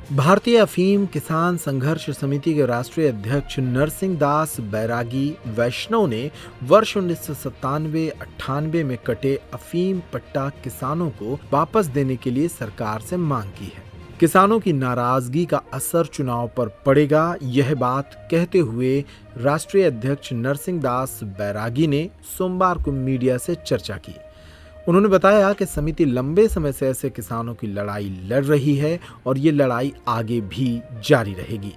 भारतीय अफीम किसान संघर्ष समिति के राष्ट्रीय अध्यक्ष नरसिंह दास बैरागी वैष्णव ने वर्ष 1997-98 में कटे अफीम पट्टा किसानों को वापस देने के लिए सरकार से मांग की है। किसानों की नाराजगी का असर चुनाव पर पड़ेगा, यह बात कहते हुए राष्ट्रीय अध्यक्ष नरसिंह दास बैरागी ने सोमवार को मीडिया से चर्चा की। उन्होंने बताया कि समिति लंबे समय से ऐसे किसानों की लड़ाई लड़ रही है और ये लड़ाई आगे भी जारी रहेगी।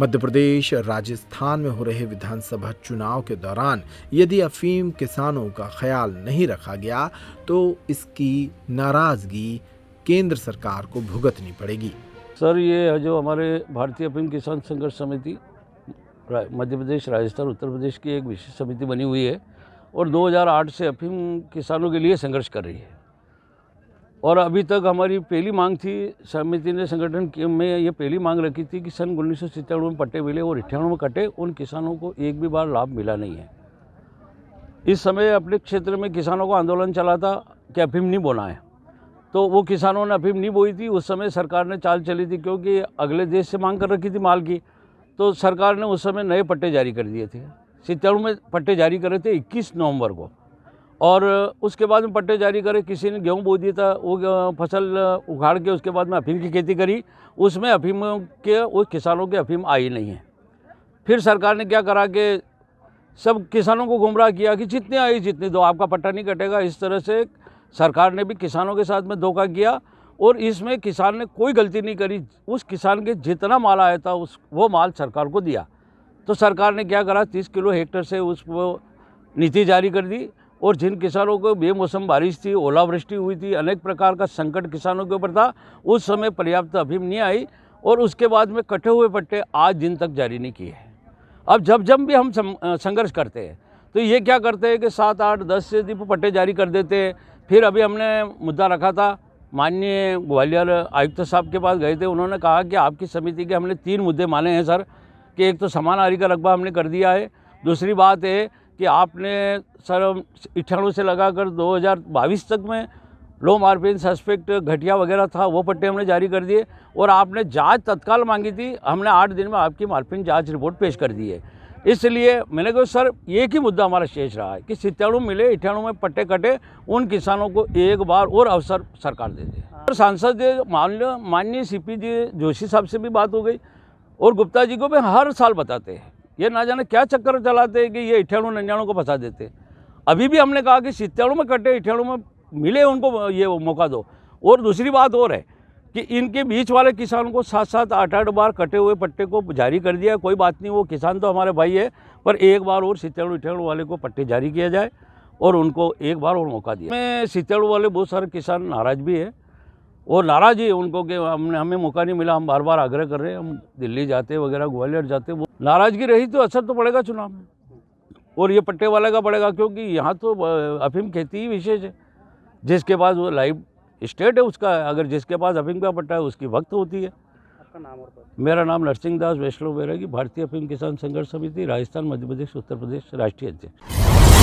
मध्य प्रदेश, राजस्थान में हो रहे विधानसभा चुनाव के दौरान यदि अफीम किसानों का ख्याल नहीं रखा गया तो इसकी नाराजगी केंद्र सरकार को भुगतनी पड़ेगी। सर, ये जो हमारे भारतीय अफीम किसान संघर्ष समिति मध्य प्रदेश, राजस्थान, उत्तर प्रदेश की एक विशेष समिति बनी हुई है और 2008 से अफीम किसानों के लिए संघर्ष कर रही है। और अभी तक हमारी पहली मांग थी, समिति ने संगठन में ये पहली मांग रखी थी कि सन 1997 में पट्टे मिले और 98 में कटे, उन किसानों को एक भी बार लाभ मिला नहीं है। इस समय अपने क्षेत्र में किसानों का आंदोलन चला था कि अफीम नहीं बोना है, तो वो किसानों ने अफीम नहीं बोई थी। उस समय सरकार ने चाल चली थी, क्योंकि अगले देश से मांग कर रखी थी माल की, तो सरकार ने उस समय नए पट्टे जारी कर दिए थे। 97 में पट्टे जारी करे थे 21 नवंबर को, और उसके बाद में पट्टे जारी करे, किसी ने गेहूं बो दिया था, वो फसल उखाड़ के उसके बाद में अफीम की खेती करी, उसमें अफीम के उस किसानों के अफीम आई नहीं है। फिर सरकार ने क्या करा कि सब किसानों को गुमराह किया कि जितने आई जितने दो, आपका पट्टा नहीं कटेगा। इस तरह से सरकार ने भी किसानों के साथ में धोखा किया और इसमें किसान ने कोई गलती नहीं करी। उस किसान के जितना माल आया था वो माल सरकार को दिया। तो सरकार ने क्या करा, 30 किलो हेक्टेयर से उसको नीति जारी कर दी, और जिन किसानों को बेमौसम बारिश थी, ओलावृष्टि हुई थी, अनेक प्रकार का संकट किसानों के ऊपर था, उस समय पर्याप्त अफीम नहीं आई और उसके बाद में कटे हुए पट्टे आज दिन तक जारी नहीं किए हैं। अब जब भी हम संघर्ष करते हैं तो ये क्या करते हैं कि 7, 8, 10 से पट्टे जारी कर देते हैं। फिर अभी हमने मुद्दा रखा था, माननीय ग्वालियर आयुक्त साहब के पास गए थे, उन्होंने कहा कि आपकी समिति के हमने 3 मुद्दे माने हैं सर, कि एक तो समान आरी का रकबा हमने कर दिया है, दूसरी बात है कि आपने सर 98 से लगाकर 2022 तक में लो मार्जिन सस्पेक्ट घटिया वगैरह था, वो पट्टे हमने जारी कर दिए, और आपने जांच तत्काल मांगी थी, हमने 8 दिन में आपकी मार्जिन जांच रिपोर्ट पेश कर दी है। इसलिए मैंने कहा सर, एक ही मुद्दा हमारा शेष रहा है कि 97 मिले, 98 में पट्टे कटे, उन किसानों को एक बार और अवसर सरकार दे दे। सांसद माननीय CP जी जोशी साहब से भी बात हो गई और गुप्ता जी को भी हर साल बताते हैं, ये ना जाने क्या चक्कर चलाते हैं कि ये 98-99 को फंसा देते हैं। अभी भी हमने कहा कि 97 में कटे, 98 में मिले, उनको ये मौका दो। और दूसरी बात और है कि इनके बीच वाले किसानों को 7-7, 8-8 बार कटे हुए पट्टे को जारी कर दिया। कोई बात नहीं, वो किसान तो हमारे भाई है, पर एक बार और 97-98 वाले को पट्टे जारी किया जाए और उनको एक बार और मौका दिया। में 97 वाले बहुत सारे किसान नाराज भी है और नाराज ही उनको कि हमें मौका नहीं मिला। हम बार बार आग्रह कर रहे हैं, हम दिल्ली जाते वगैरह, ग्वालियर जाते, वो नाराजगी रही तो असर तो पड़ेगा चुनाव में, और ये पट्टे वाले का पड़ेगा, क्योंकि यहाँ तो अफीम खेती ही विशेष है। जिसके पास वो लाइव स्टेट है उसका, अगर जिसके पास अफीम का पट्टा है उसकी वक्त होती है। आपका नाम और पद? मेरा नाम नरसिंह दास वैष्णव बैरागी, भारतीय अफीम किसान संघर्ष समिति, राजस्थान, मध्य प्रदेश, उत्तर प्रदेश, राष्ट्रीय अध्यक्ष।